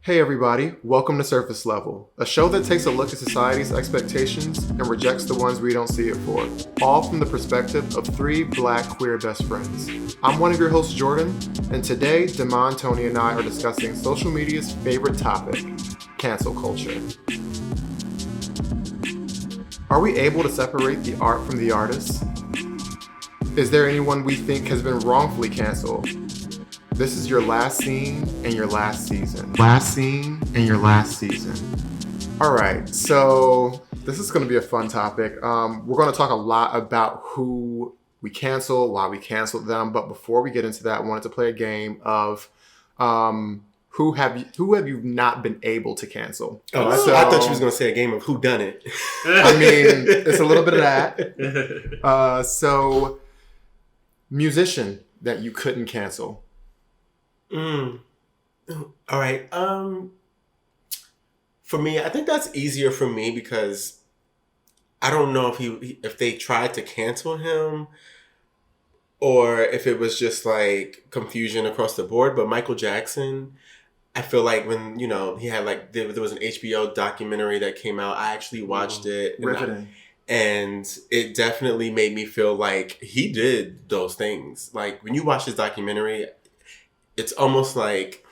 Hey everybody, welcome to Surface Level, a show that takes a look at society's expectations and rejects the ones we don't see it for, all from the perspective of three black queer best friends. I'm one of your hosts, Jordan, and today, Damon, Tony, and I are discussing social media's favorite topic, cancel culture. Are we able to separate the art from the artist? Is there anyone we think has been wrongfully canceled? This is your last scene and your last season. Last scene and your last season. All right, so this is going to be a fun topic. We're going to talk a lot about who we cancel, why we canceled them. But before we get into that, I wanted to play a game of who have you not been able to cancel. I thought you was going to say a game of who done it. I mean, it's a little bit of that. So, musician that you couldn't cancel. All right. For me, I think that's easier for me because I don't know if they tried to cancel him or if it was just like confusion across the board. But Michael Jackson, I feel like when, he had like, there was an HBO documentary that came out. I actually watched it. Riveting. And it definitely made me feel like he did those things. Like when you watch this documentary, it's almost like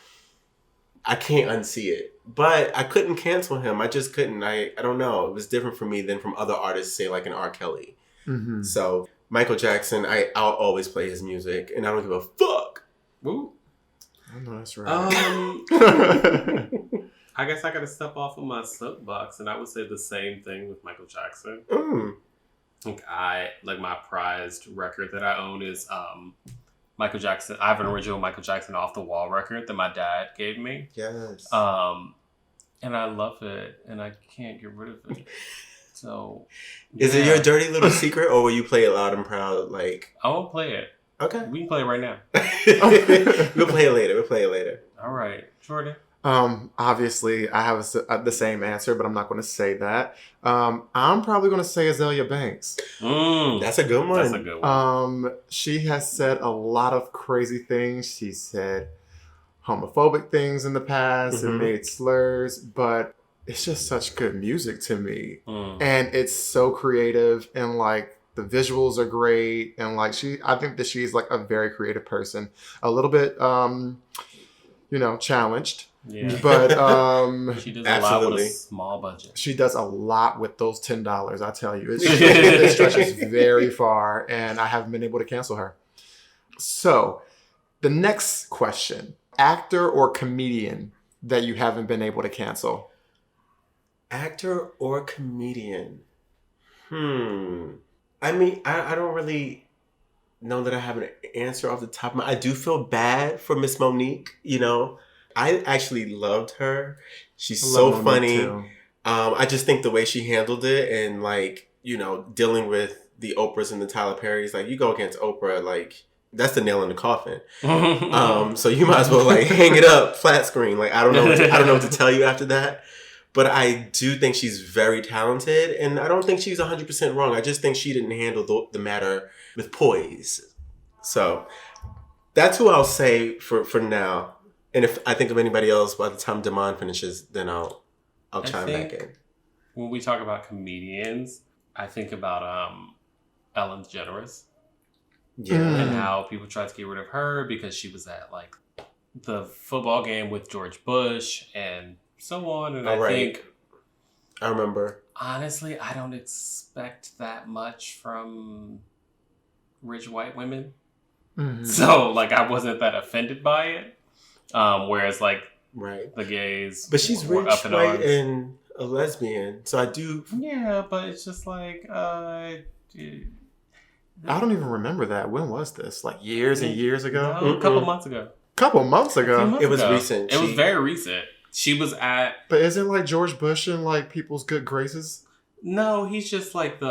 I can't unsee it. But I couldn't cancel him. I just couldn't. I don't know. It was different for me than from other artists, say like an R. Kelly. Mm-hmm. So Michael Jackson, I'll always play his music and I don't give a fuck. Ooh. I know that's right. I guess I gotta step off of my soapbox and I would say the same thing with Michael Jackson. I think my prized record that I own is Michael Jackson. I have an original Michael Jackson Off the Wall record that my dad gave me. Yes. And I love it, and I can't get rid of it. So, is it your dirty little secret, or will you play it loud and proud? Like, I won't play it. Okay, we can play it right now. We'll play it later. All right, Jordan. Obviously, I have the same answer, but I'm not going to say that. I'm probably going to say Azalea Banks. That's a good one. She has said a lot of crazy things. She said homophobic things in the past and made slurs, but it's just such good music to me. And it's so creative and like the visuals are great. And like I think that she's like a very creative person, a little bit, challenged. Yeah, but she does a lot with a small budget. She does a lot with those $10. I tell you, it stretches very far, and I haven't been able to cancel her. So, the next question: actor or comedian that you haven't been able to cancel? Actor or comedian? I mean, I don't really know that I have an answer off the top of my. I do feel bad for Miss Monique. I actually loved her. She's so funny. I just think the way she handled it and like, dealing with the Oprahs and the Tyler Perrys, like you go against Oprah, like that's the nail in the coffin. So you might as well like hang it up flat screen. Like, I don't know what to tell you after that. But I do think she's very talented and I don't think she's 100% wrong. I just think she didn't handle the matter with poise. So that's who I'll say for now. And if I think of anybody else by the time Damon finishes, then I'll chime back in. When we talk about comedians, I think about Ellen DeGeneres. Yeah. And how people tried to get rid of her because she was at like the football game with George Bush and so on. And I think I remember. Honestly, I don't expect that much from rich white women. Mm-hmm. So like I wasn't that offended by it. Whereas like the gays, but she's rich, white, and a lesbian, so I do. Yeah, but it's just like I don't even remember that. When was this? Like years and years ago? No, a couple months ago. It was recent. It was very recent. She was at. But isn't like George Bush in like people's good graces? No, he's just like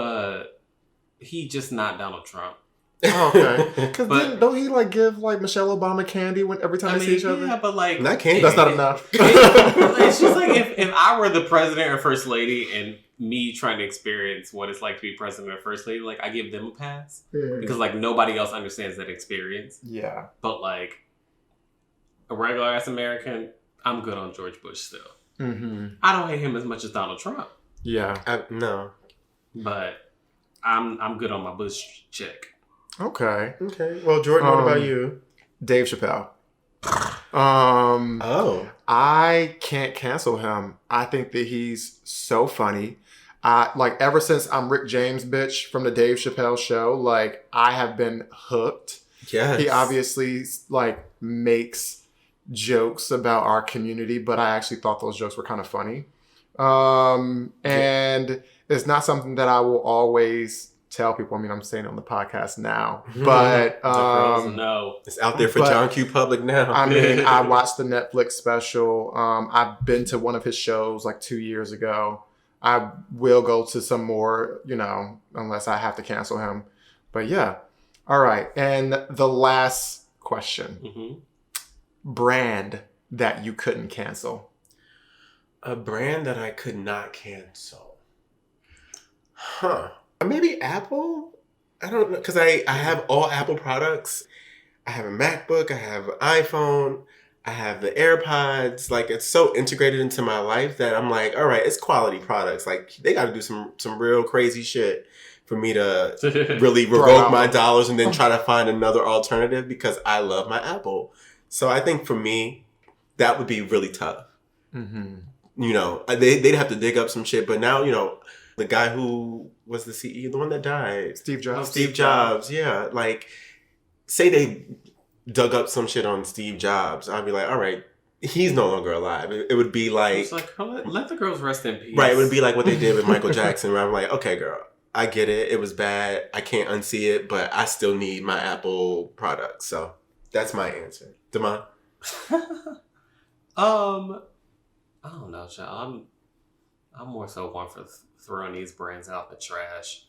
he's just not Donald Trump. Oh, okay. Because don't he like give like Michelle Obama candy every time they see each other? Yeah, but like not candy. That's not enough. It's just like if I were the president or first lady and me trying to experience what it's like to be president or first lady, like I give them a pass because like nobody else understands that experience. Yeah. But like a regular ass American, I'm good on George Bush still. Mm-hmm. I don't hate him as much as Donald Trump. Yeah. No. But I'm good on my Bush chick. Okay. Well, Jordan, what about you? Dave Chappelle. I can't cancel him. I think that he's so funny. Like ever since I'm Rick James bitch from the Dave Chappelle show, like I have been hooked. Yes. He obviously like makes jokes about our community, but I actually thought those jokes were kind of funny. And it's not something that I will always tell people. I mean, I'm saying it on the podcast now, but the girls know. It's out there for John Q. Public now. I mean, I watched the Netflix special. I've been to one of his shows like 2 years ago. I will go to some more, unless I have to cancel him. But yeah. All right. And the last question. Mm-hmm. Brand that you couldn't cancel. A brand that I could not cancel. Maybe Apple? I don't know. Because I have all Apple products. I have a MacBook. I have an iPhone. I have the AirPods. Like, it's so integrated into my life that I'm like, all right, it's quality products. Like, they got to do some real crazy shit for me to really revoke my dollars and then try to find another alternative because I love my Apple. So I think for me, that would be really tough. Mm-hmm. They'd have to dig up some shit. But now, the guy who was the CEO, the one that died. Steve Jobs. Steve Jobs, yeah. Like, say they dug up some shit on Steve Jobs. I'd be like, all right, he's no longer alive. It would be like... It's like, let the girls rest in peace. Right, it would be like what they did with Michael Jackson, where I'm like, okay, girl, I get it. It was bad. I can't unsee it, but I still need my Apple products. So that's my answer. Damon? I don't know, child. I'm more so one for throwing these brands out in the trash.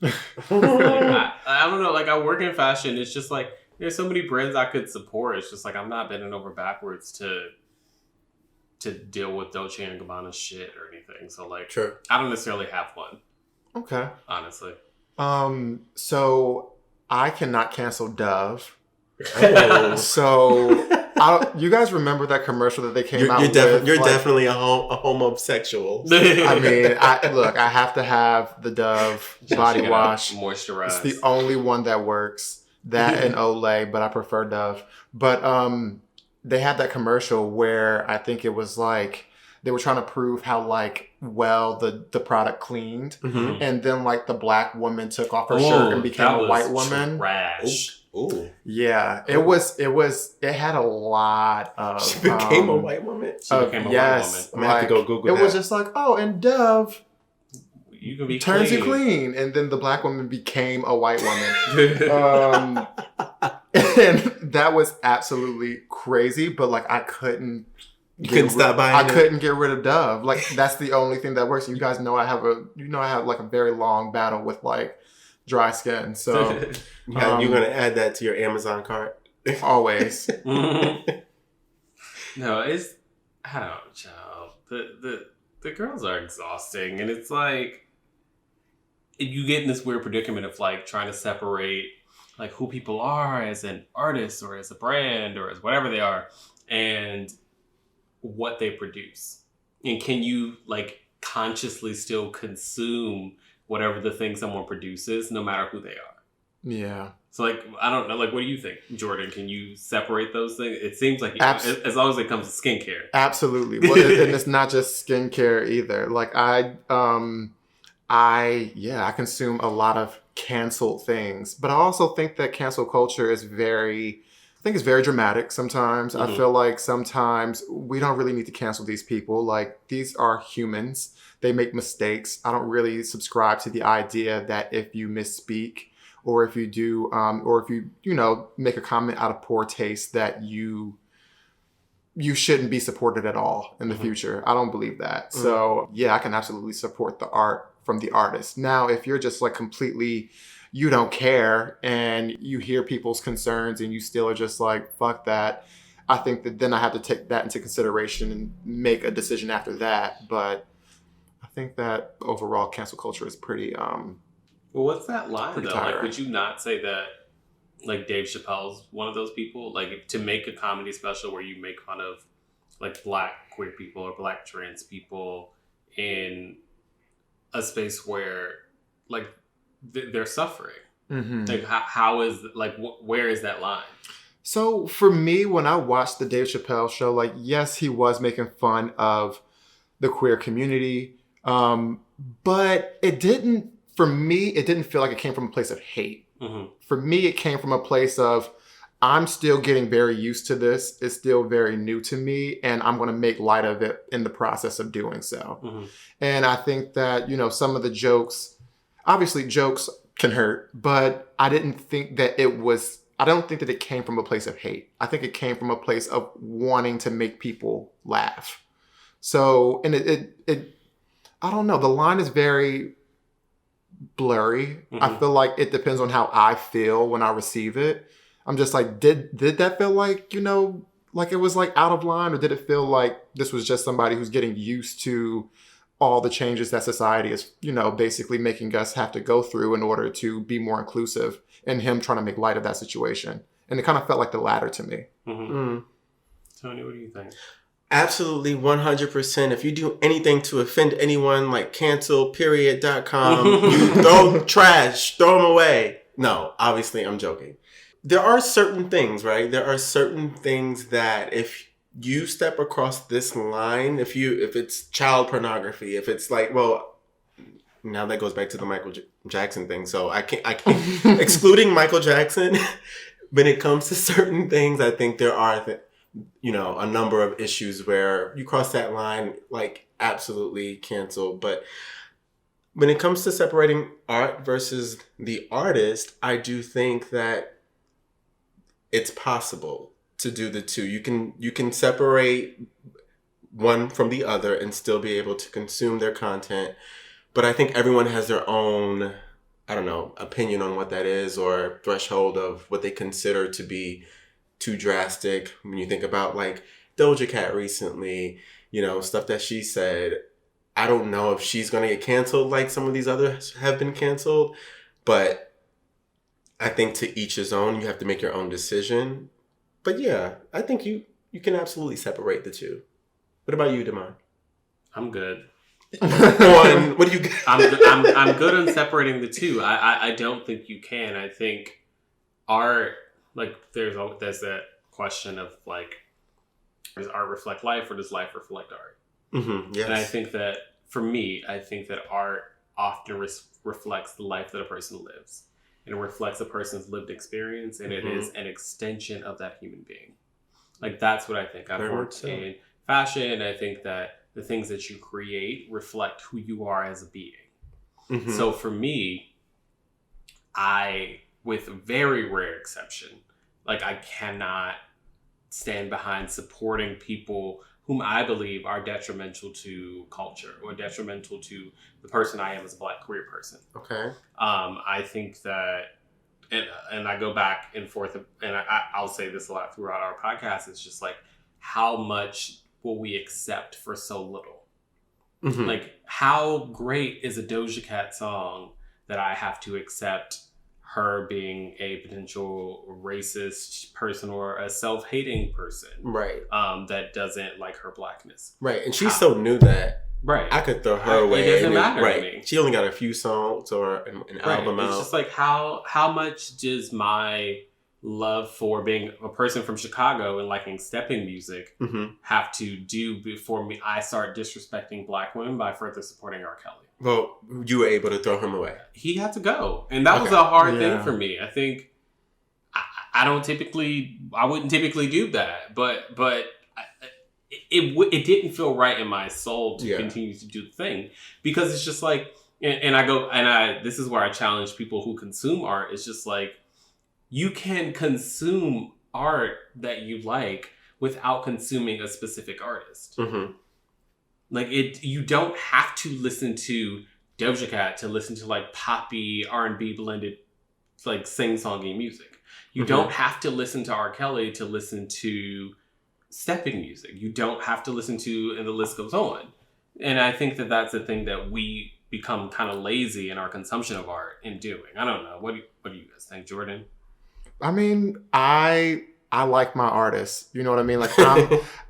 I don't know. Like, I work in fashion. It's just like there's so many brands I could support. It's just like I'm not bending over backwards to deal with Dolce & Gabbana shit or anything. So like, sure. I don't necessarily have one. Okay. Honestly. So I cannot cancel Dove. Oh. So you guys remember that commercial that they came out with? You're definitely a homosexual. I mean, I have to have the Dove body wash. Moisturize. It's the only one that works. That and Olay, but I prefer Dove. But they had that commercial where I think it was like they were trying to prove how like well the product cleaned, and then like the black woman took off her shirt and became a white woman. Trash. Ooh. Yeah, it had a lot of... She became a white woman? She became a white woman. I'm going to have to go Google that. It was just like, and Dove you can be turns clean. you clean. And then the black woman became a white woman. And that was absolutely crazy, but like I couldn't... You couldn't stop buying it? I couldn't get rid of Dove. Like that's the only thing that works. You guys know I have like a very long battle with like dry skin. So you're going to add that to your Amazon cart? Always. No, it's... I don't know, child. The girls are exhausting. And it's like... You get in this weird predicament of like trying to separate like who people are as an artist or as a brand or as whatever they are and what they produce. And can you like consciously still consume whatever the thing someone produces, no matter who they are? Yeah. So like, I don't know, like, what do you think, Jordan? Can you separate those things? It seems like as long as it comes to skincare. Absolutely. Well, and it's not just skincare either. Like I consume a lot of canceled things, but I also think that cancel culture is very dramatic sometimes. I feel like sometimes we don't really need to cancel these people. Like these are humans. They make mistakes. I don't really subscribe to the idea that if you misspeak or if you do, or if you make a comment out of poor taste that you shouldn't be supported at all in the future. I don't believe that. So yeah, I can absolutely support the art from the artist. Now, if you're just like completely, you don't care and you hear people's concerns and you still are just like, fuck that. I think that then I have to take that into consideration and make a decision after that. But I think that overall cancel culture is pretty, well, what's that line though? tiring. Like, would you not say that like Dave Chappelle's one of those people? Like to make a comedy special where you make fun of like Black queer people or Black trans people in a space where like they're suffering. Mm-hmm. Like how is like where is that line? So for me, when I watched the Dave Chappelle show, like yes, he was making fun of the queer community, but it didn't. For me, it didn't feel like it came from a place of hate. Mm-hmm. For me, it came from a place of, I'm still getting very used to this. It's still very new to me, and I'm going to make light of it in the process of doing so. Mm-hmm. And I think that, some of the jokes, obviously jokes can hurt, but I don't think that it came from a place of hate. I think it came from a place of wanting to make people laugh. So, and it I don't know, the line is very blurry. Mm-hmm. I feel like it depends on how I feel when I receive it. I'm just like, did that feel like, like it was like out of line, or did it feel like this was just somebody who's getting used to all the changes that society is, basically making us have to go through in order to be more inclusive, and him trying to make light of that situation? And it kind of felt like the latter to me. Mm-hmm. Mm. Tony, what do you think? Absolutely 100%. If you do anything to offend anyone, like cancelperiod.com, you throw trash, throw them away. No, obviously I'm joking. There are certain things, right? There are certain things that if you step across this line, if it's child pornography, if it's like, well, now that goes back to the Michael Jackson thing. So I can't excluding Michael Jackson, when it comes to certain things, I think there are a number of issues where you cross that line, like absolutely cancel. But when it comes to separating art versus the artist, I do think that it's possible to do the two. You can separate one from the other and still be able to consume their content. But I think everyone has their own, opinion on what that is, or threshold of what they consider to be too drastic. When you think about like Dozier Cat recently, stuff that she said, I don't know if she's going to get canceled like some of these others have been canceled, but I think to each his own. You have to make your own decision. But yeah, I think you can absolutely separate the two. What about you, Damon? I'm good. What do you? I'm good on separating the two. I don't think you can. I think art, like there's that question of like, does art reflect life or does life reflect art? Mm-hmm, yes. And I think that for me, art often reflects the life that a person lives. And it reflects a person's lived experience, and it is an extension of that human being. Like, that's what I think. I've worked in fashion, and I think that the things that you create reflect who you are as a being. Mm-hmm. So for me, with very rare exception, like I cannot stand behind supporting people whom I believe are detrimental to culture or detrimental to the person I am as a Black queer person. Okay. I think that, and I go back and forth, and I'll say this a lot throughout our podcast, it's just like, how much will we accept for so little? Mm-hmm. Like, how great is a Dozier Cat song that I have to accept her being a potential racist person or a self-hating person, right? That doesn't like her Blackness, right? And she so knew that, right? I could throw her away. It doesn't matter right. to me. She only got a few songs or an album out. It's just like how much does my love for being a person from Chicago and liking stepping music have to do before I start disrespecting Black women by further supporting R. Kelly? Well, you were able to throw him away. He had to go. And that was a hard thing for me. I think I wouldn't typically do that, but it didn't feel right in my soul to continue to do the thing, because it's just like, this is where I challenge people who consume art. It's just like, you can consume art that you like without consuming a specific artist. Mm-hmm. Like you don't have to listen to Dozier Cat to listen to like poppy R&B blended like sing-songy music. You don't have to listen to R. Kelly to listen to stepping music. You don't have to listen to, and the list goes on. And I think that that's the thing that we become kind of lazy in our consumption of art in doing. I don't know. What do you guys think, Jordan? I mean, I I like my artists. You know what I mean? Like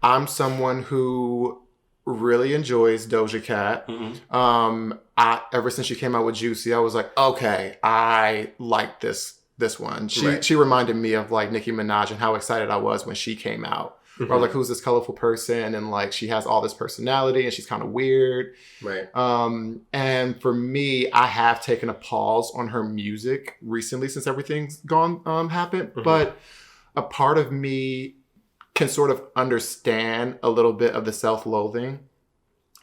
I'm someone who really enjoys Dozier Cat. Ever since she came out with Juicy, I was like, okay, I like this one. She reminded me of like Nicki Minaj and how excited I was when she came out. I was like, who's this colorful person? And like, she has all this personality and she's kind of weird. Right. And for me, I have taken a pause on her music recently since everything's happened. But a part of me can sort of understand a little bit of the self-loathing.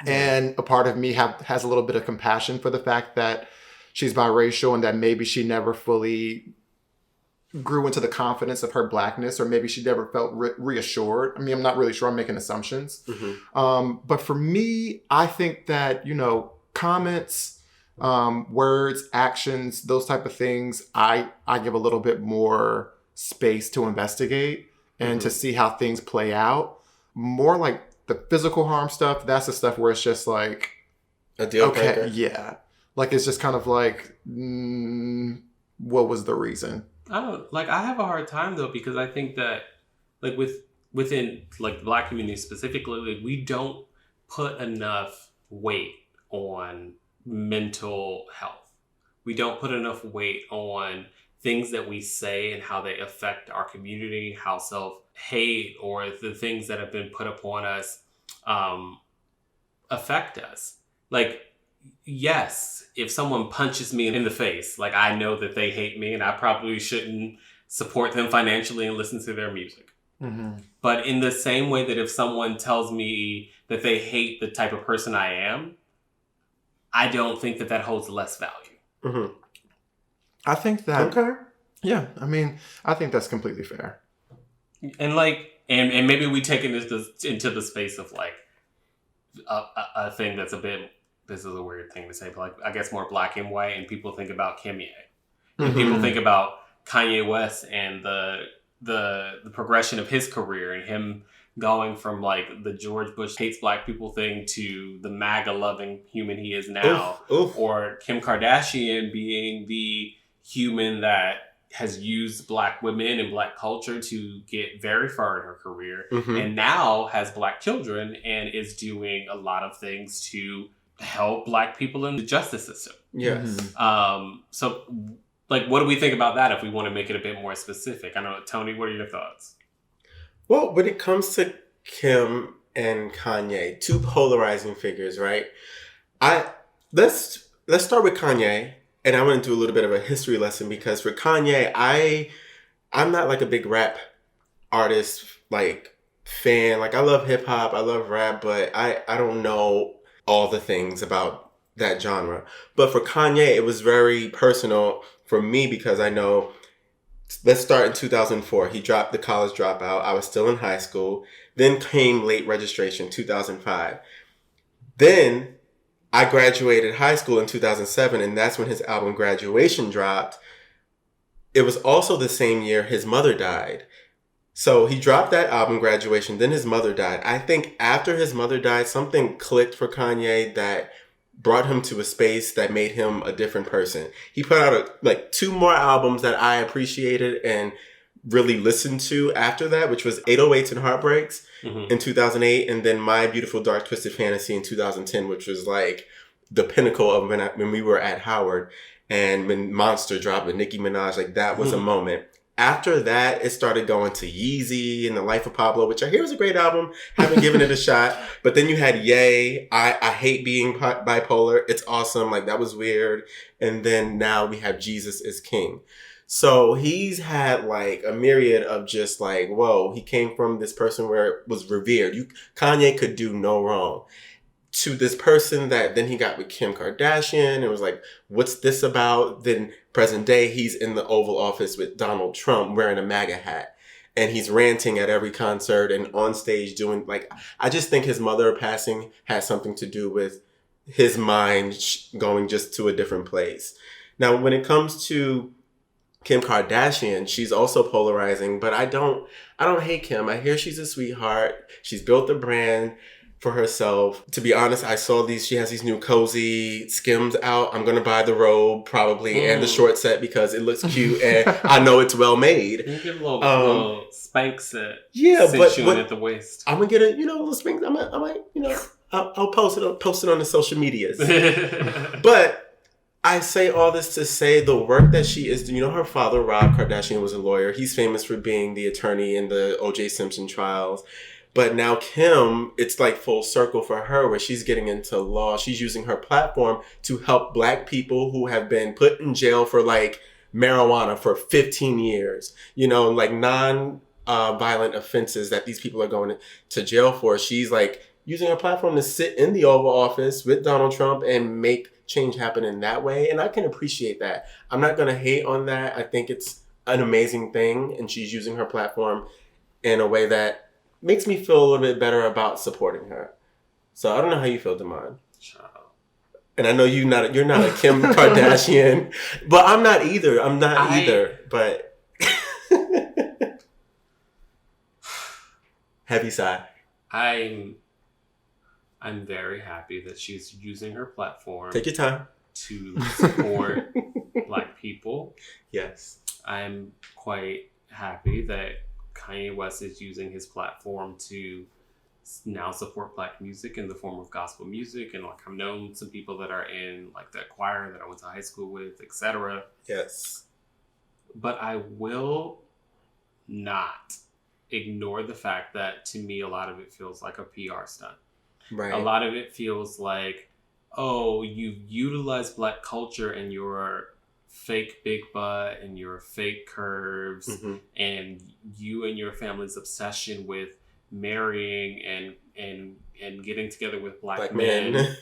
And a part of me has a little bit of compassion for the fact that she's biracial and that maybe she never fully grew into the confidence of her blackness, or maybe she never felt reassured. I mean, I'm not really sure. I'm making assumptions. But for me, I think that, you know, comments, words, actions, those type of things, I give a little bit more space to investigate and to see how things play out. More like the physical harm stuff, that's the stuff where it's just like, a deal breaker. Yeah. Like, it's just kind of like, what was the reason? I have a hard time though, because I think that like within like the Black community specifically, like, we don't put enough weight on mental health. We don't put enough weight on things that we say and how they affect our community, how self-hate or the things that have been put upon us affect us. Like, yes, if someone punches me in the face, like, I know that they hate me and I probably shouldn't support them financially and listen to their music. But in the same way that if someone tells me that they hate the type of person I am, I don't think that holds less value. I think that... Okay. Yeah, I mean, I think that's completely fair. And like, and maybe we take it into the space of like a thing that's a bit... This is a weird thing to say, but like, I guess more black and white, and people think about Kimye. And people think about Kanye West and the progression of his career and him going from like the George Bush hates black people thing to the MAGA loving human he is now. Or Kim Kardashian being the human that has used black women and black culture to get very far in her career, and now has black children and is doing a lot of things to help black people in the justice system. Yes. So, like, what do we think about that if we want to make it a bit more specific? I don't know, Tony, what are your thoughts? Well, when it comes to Kim and Kanye, two polarizing figures, right? Let's start with Kanye, and I want to do a little bit of a history lesson, because for Kanye, I'm not like a big rap artist, like, fan. Like, I love hip hop, I love rap, but I don't know all the things about that genre. But for Kanye, it was very personal for me, because I know, let's start in 2004. He dropped The College Dropout. I was still in high school. Then came Late Registration, 2005. Then I graduated high school in 2007, and that's when his album Graduation dropped. It was also the same year his mother died. So he dropped that album, Graduation, then his mother died. I think after his mother died, something clicked for Kanye that brought him to a space that made him a different person. He put out two more albums that I appreciated and really listened to after that, which was 808s and Heartbreaks in 2008, and then My Beautiful Dark Twisted Fantasy in 2010, which was like the pinnacle of when we were at Howard, and when Monster dropped with Nicki Minaj, like that was a moment. After that, it started going to Yeezy and The Life of Pablo, which I hear is a great album. Haven't given it a shot. But then you had Ye. I hate being bipolar. It's awesome. Like, that was weird. And then now we have Jesus is King. So he's had like a myriad of just like, whoa, he came from this person where it was revered. Kanye could do no wrong. To this person that then he got with Kim Kardashian. It was like, what's this about? Then present day, he's in the Oval Office with Donald Trump wearing a MAGA hat. And he's ranting at every concert and on stage doing like, I just think his mother passing has something to do with his mind going just to a different place. Now, when it comes to Kim Kardashian, she's also polarizing, but I don't hate Kim. I hear she's a sweetheart. She's built a brand. for herself. To be honest, I saw she has these new cozy Skims out. I'm going to buy the robe probably and the short set because it looks cute and I know it's well made. You get a little Spanx set. Yeah, but at the waist. I'm going to get a, little Spanx. I might, I'll post it on the social medias. But I say all this to say the work that she is doing. Her father, Rob Kardashian, was a lawyer. He's famous for being the attorney in the O.J. Simpson trials. But now Kim, it's like full circle for her where she's getting into law. She's using her platform to help Black people who have been put in jail for like marijuana for 15 years. Like non-violent offenses that these people are going to jail for. She's like using her platform to sit in the Oval Office with Donald Trump and make change happen in that way. And I can appreciate that. I'm not going to hate on that. I think it's an amazing thing. And she's using her platform in a way that makes me feel a little bit better about supporting her. So I don't know how you feel, Damon. And I know you're not a Kim Kardashian, but I'm not either. But heavy sigh. I'm very happy that she's using her platform. Take your time. To support Black people. Yes. I'm quite happy that Kanye West is using his platform to now support Black music in the form of gospel music. And like I've known some people that are in like the choir that I went to high school with, etc. Yes. But I will not ignore the fact that to me, a lot of it feels like a PR stunt. Right. A lot of it feels like, oh, you've utilized Black culture and your fake big butt and your fake curves and you and your family's obsession with marrying and getting together with Black men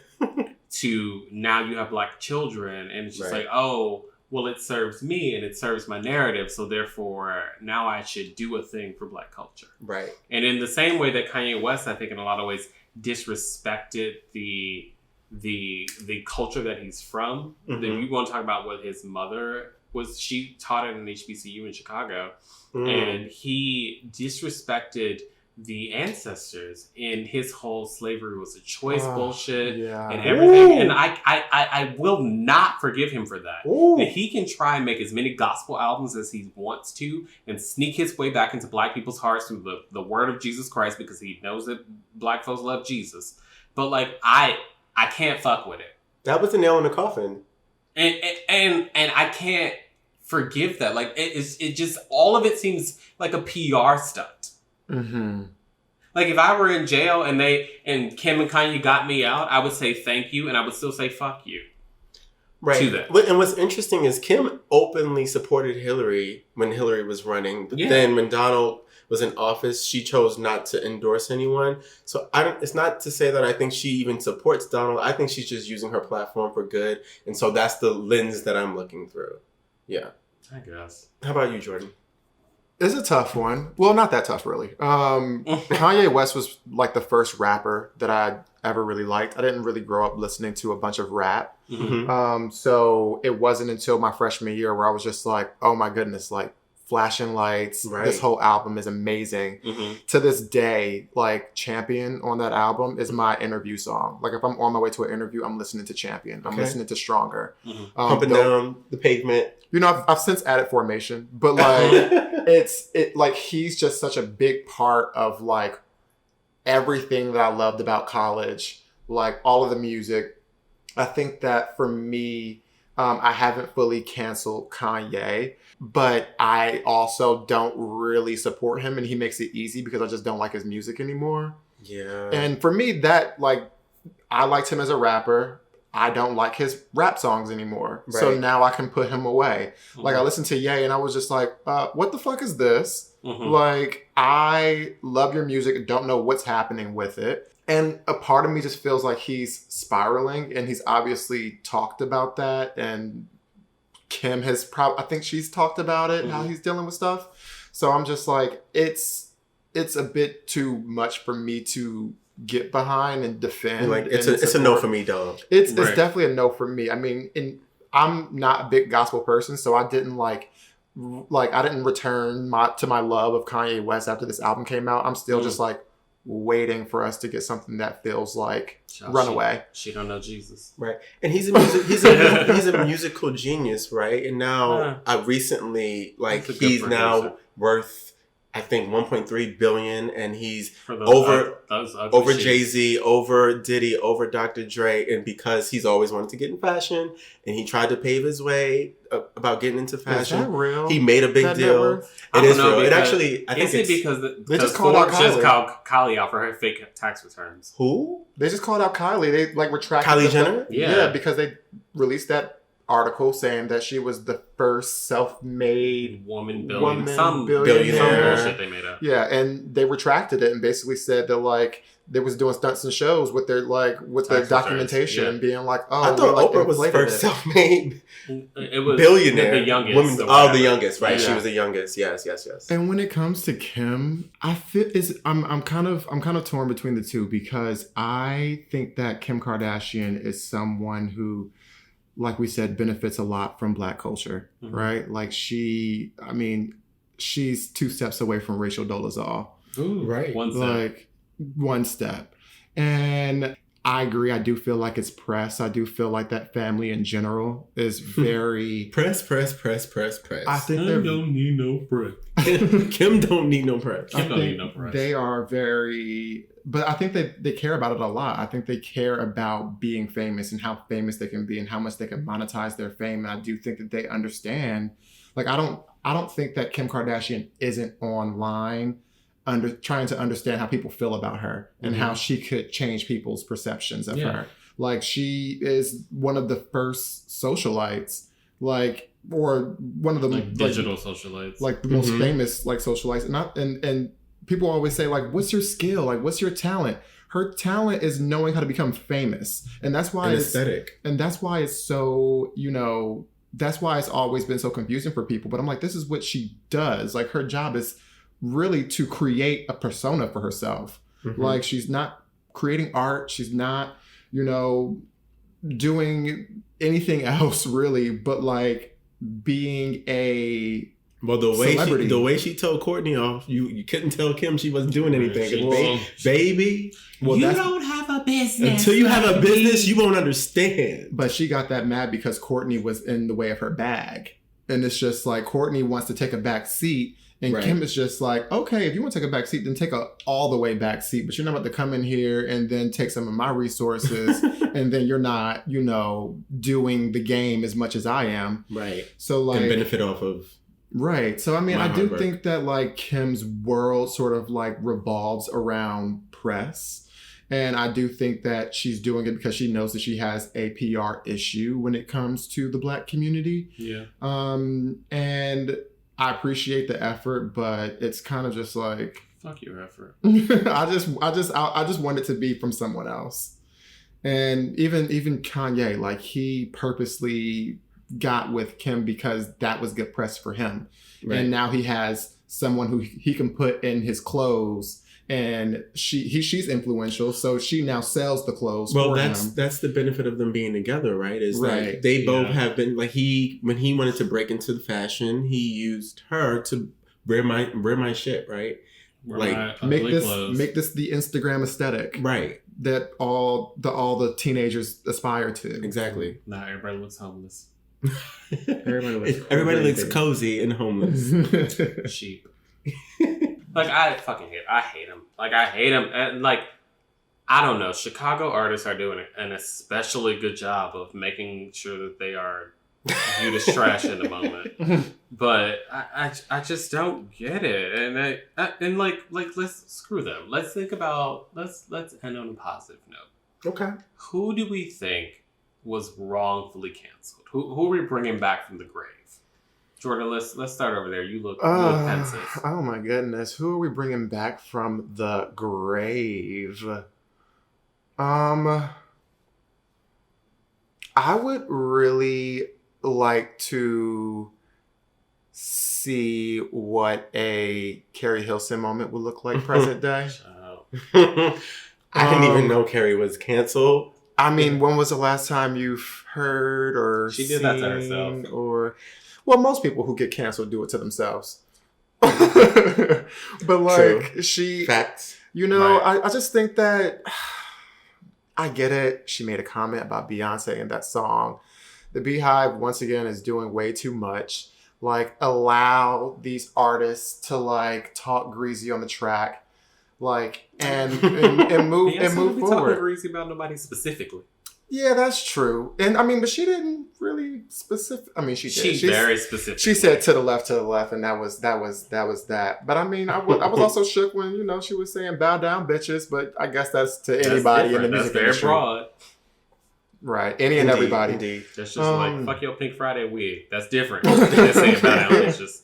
to now you have Black children. And it's just like, oh, well, it serves me and it serves my narrative. So therefore, now I should do a thing for Black culture. Right. And in the same way that Kanye West, I think in a lot of ways, disrespected the culture that he's from. Then you want to talk about what his mother was. She taught at an HBCU in Chicago, and he disrespected the ancestors in his whole slavery was a choice bullshit and everything. And I will not forgive him for that. That he can try and make as many gospel albums as he wants to and sneak his way back into Black people's hearts through the word of Jesus Christ because he knows that Black folks love Jesus. But like I can't fuck with it. That was the nail in the coffin. And I can't forgive that. Like it just all of it seems like a PR stunt. Mm-hmm. Like if I were in jail and Kim and Kanye got me out, I would say thank you and I would still say fuck you. Right. To them. And what's interesting is Kim openly supported Hillary when Hillary was running. But then when Donald was in office, she chose not to endorse anyone. So it's not to say that I think she even supports Donald. I think she's just using her platform for good. And so that's the lens that I'm looking through. Yeah. I guess. How about you, Jordan? It's a tough one. Well, not that tough, really. Kanye West was like the first rapper that I ever really liked. I didn't really grow up listening to a bunch of rap. Mm-hmm. So it wasn't until my freshman year where I was just like, oh my goodness, like flashing lights. Right. This whole album is amazing. To this day, like Champion on that album is my interview song. Like if I'm on my way to an interview, I'm listening to Champion. I'm listening to Stronger. Pumping down the pavement. I've since added Formation, but like it's like he's just such a big part of like everything that I loved about college, like all of the music. I think that for me, I haven't fully canceled Kanye, but I also don't really support him, and he makes it easy because I just don't like his music anymore. Yeah. And for me, that like I liked him as a rapper. I don't like his rap songs anymore. Right. So now I can put him away. Like I listened to Ye and I was just like, what the fuck is this? Like I love your music. Don't know what's happening with it. And a part of me just feels like he's spiraling, and he's obviously talked about that. And Kim has I think she's talked about it, how he's dealing with stuff. So I'm just like, it's a bit too much for me to get behind and defend. Like it's a no for me, dog. It's definitely a no for me. I mean, I'm not a big gospel person, so I didn't I didn't return to my love of Kanye West after this album came out. I'm still just like, waiting for us to get something that feels like Runaway. She don't know Jesus. Right. And he's a musical genius, right? And now recently, like, he's now worth, I think, 1.3 billion, and he's over Jay-Z, over Diddy, over Dr. Dre, and because he's always wanted to get in fashion, and he tried to pave his way about getting into fashion. Is that real? He made a big deal. It is real. It actually, I think it's because they just called out Kylie. Just called Kylie out for her fake tax returns. Who? They just called out Kylie. They like retracted Kylie Jenner. Yeah, because they released that article saying that she was the first self-made billionaire. Some bullshit they made up. Yeah, and they retracted it and basically said that like they was doing stunts and shows with their the documentation being like, oh, I thought Oprah was first self-made. It was billionaire, the youngest. The youngest, right? Yeah. She was the youngest. Yes. And when it comes to Kim, I'm kind of torn between the two because I think that Kim Kardashian is someone who, like we said, benefits a lot from Black culture, right? Like she's 2 steps away from Rachel Dolezal. Ooh, right. One step. And I agree. I do feel like it's press. I do feel like that family in general is very... press. I think Kim don't need no press. Kim don't need no press. Kim don't need no press. They are very... But I think they care about it a lot. I think they care about being famous and how famous they can be and how much they can monetize their fame. And I do think that they understand. Like, I don't think that Kim Kardashian isn't online trying to understand how people feel about her and how she could change people's perceptions of her. Like, she is one of the first socialites, or one of the digital socialites, like the most famous socialites. And people always say, like, what's your skill? Like, what's your talent? Her talent is knowing how to become famous. And that's why aesthetic. And that's why it's so, that's why it's always been so confusing for people. But I'm like, this is what she does. Like, her job is really to create a persona for herself. Like, she's not creating art. She's not, doing anything else really, but like being a the way she told Courtney off, you couldn't tell Kim she wasn't doing anything. Baby, you don't have a business. Until you have a business, you won't understand. But she got that mad because Courtney was in the way of her bag. And it's just like Courtney wants to take a back seat. And Kim is just like, okay, if you want to take a back seat, then take a all the way back seat. But you're not about to come in here and then take some of my resources. And then you're not, doing the game as much as I am. Right. So like... And benefit off of... Right. So, I do think that like Kim's world sort of like revolves around press. And I do think that she's doing it because she knows that she has a PR issue when it comes to the Black community. Yeah. And I appreciate the effort, but it's kind of just like... Fuck your effort. I just want it to be from someone else. And even Kanye, like he purposely got with Kim because that was good press for him. Right. And now he has someone who he can put in his clothes, and she's influential, so she now sells the clothes for him. That's the benefit of them being together, right? Is like they both have been like when he wanted to break into the fashion, he used her to wear my shit, right? Make this the Instagram aesthetic, right? That all the teenagers aspire to. Exactly. Nah, everybody looks homeless. Everybody looks cozy and homeless. Sheep. Like, I hate him. I hate him. And, I don't know. Chicago artists are doing an especially good job of making sure that they are viewed as trash in the moment. But I just don't get it. And let's screw them. Let's think about, let's end on a positive note. Okay. Who do we think was wrongfully canceled? Who are we bringing back from the grave? Jordan, let's start over there. You look pensive. Oh my goodness. Who are we bringing back from the grave? I would really like to see what a Keri Hilson moment would look like present day. I didn't even know Keri was canceled. I mean, when was the last time you've heard or she did that to herself? Or, well, most people who get canceled do it to themselves. But True. she facts. You know, Right. I just think that I get it. She made a comment about Beyonce in that song. The Beehive, once again, is doing way too much. Like, allow these artists to, like, talk greasy on the track. Like, and move Beyonce and move don't be talking forward. greasy about nobody specifically. Yeah, that's true. And I mean, but she didn't really specific. I mean, she did. She's very specific. She said to the left, and that was that. But I mean, I was also shook when, you know, she was saying bow down, bitches. But I guess that's to anybody in the music very industry. broad. Right, any and everybody. Indeed. That's just like fuck your Pink Friday wig. That's different than saying bow down, bitches.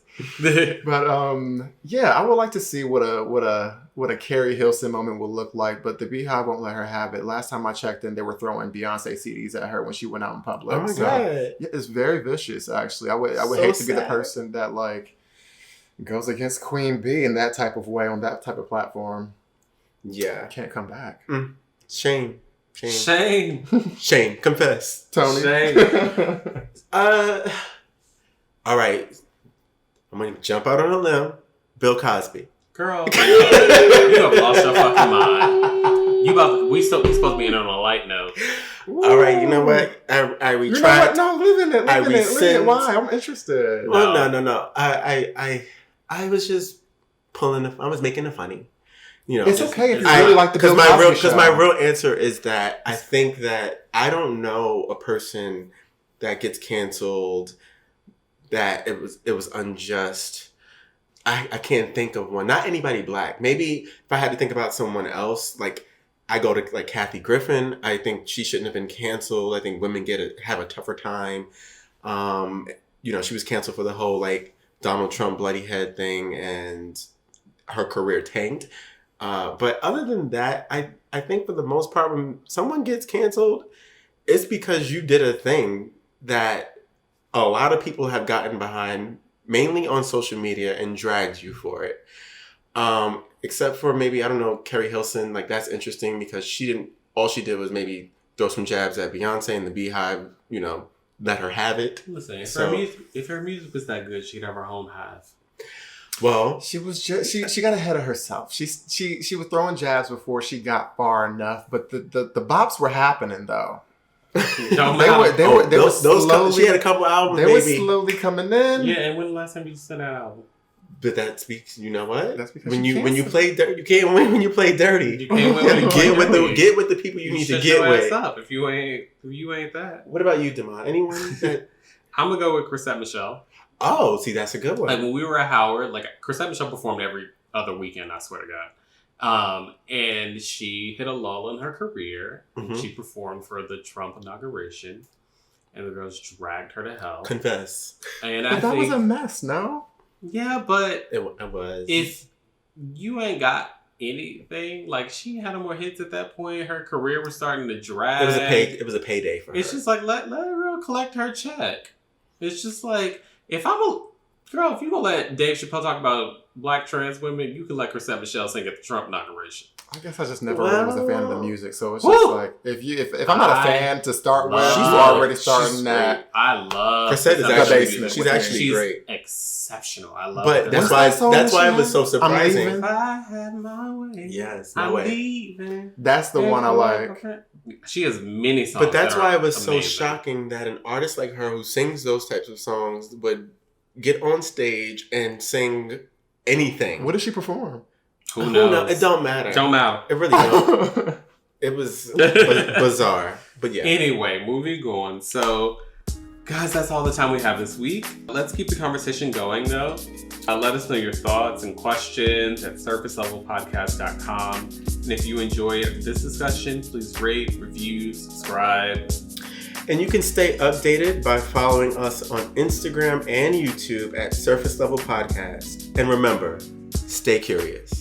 But yeah, I would like to see what a Keri Hilson moment will look like. But the Beehive won't let her have it. Last time I checked in, they were throwing Beyonce CDs at her when she went out in public. Oh my So, God. yeah, it's very vicious. Actually, I would So hate to be the sad. person that like goes against Queen Bee in that type of way on that type of platform. Yeah. I can't come back. Shame. Shame. Shame. Confess. Tony. Shame. All right. I'm going to jump out on a limb. Bill Cosby. Girl, you have lost your fucking mind. We supposed to be in on a light note. All right. You know what? I retried. You know what? No, live in it. I Live in it. rescind- Why? I'm interested. Well, no. I was just I was making it funny. You know, It's okay if you really like the Bill Cosby show. Because my real answer is that I think that I don't know a person that gets canceled that it was unjust. I can't think of one. Not anybody black. Maybe if I had to think about someone else, like I go to like Kathy Griffin. I think she shouldn't have been canceled. I think women have a tougher time. You know, she was canceled for the whole like Donald Trump bloody head thing, and her career tanked. But other than that, I think for the most part, when someone gets canceled, it's because you did a thing that a lot of people have gotten behind, mainly on social media, and dragged you for it. Except for maybe, I don't know, Keri Hilson. Like, that's interesting because all she did was maybe throw some jabs at Beyonce, and the Beehive, you know, let her have it. Listen, So- if her music was that good, she'd have her own hive. Well, She was just she got ahead of herself. She was throwing jabs before she got far enough, but the bops were happening though. Don't They matter. were those slowly, she had a couple albums, they were maybe. slowly coming in. Yeah, and when the last time you sent that album? But that speaks, you know what? That's because when she you play dirty, you can't win when you play dirty. You can't win when you get play dirty. get with the people you need to shut get your with. ass up if you ain't that. What about you, Damon? Anyone that? I'm gonna go with Chrisette Michele. Oh, see, that's a good one. Like when we were at Howard, like Chrisette Michele performed every other weekend. I swear to God. And she hit a lull in her career. Mhm. She performed for the Trump inauguration, and the girls dragged her to hell. Confess. And But I that think, was a mess, no? yeah, but It was. if you ain't got anything, like she had more hits at that point, her career was starting to drag. It was a payday for her. It's just like let her girl collect her check. It's just like if you gonna let Dave Chappelle talk about black trans women, you can let Chrisette Michele sing at the Trump inauguration. I guess I just never really was a fan of the music, so it's Woo! just like if I'm not a fan to start with, Love- she's already she's starting great. that. I love Chrisette is Chrisette actually Michele. she's actually She's great. exceptional. I love But her. that's What's why that song that's that why she it was so had? surprising. Amazing. If I had my way, Yes, I'm no way. leaving. That's the one I like. She has many songs. But that's that why are it was so amazing. shocking that an artist like her who sings those types of songs would get on stage and sing anything. What did she perform? Who knows? It don't matter. Don't matter. It really don't. It was bizarre. But yeah. Anyway, moving on. So, guys, that's all the time we have this week. Let's keep the conversation going, though. Let us know your thoughts and questions at surfacelevelpodcast.com. And if you enjoy this discussion, please rate, review, subscribe. And you can stay updated by following us on Instagram and YouTube at Surface Level Podcast. And remember, stay curious.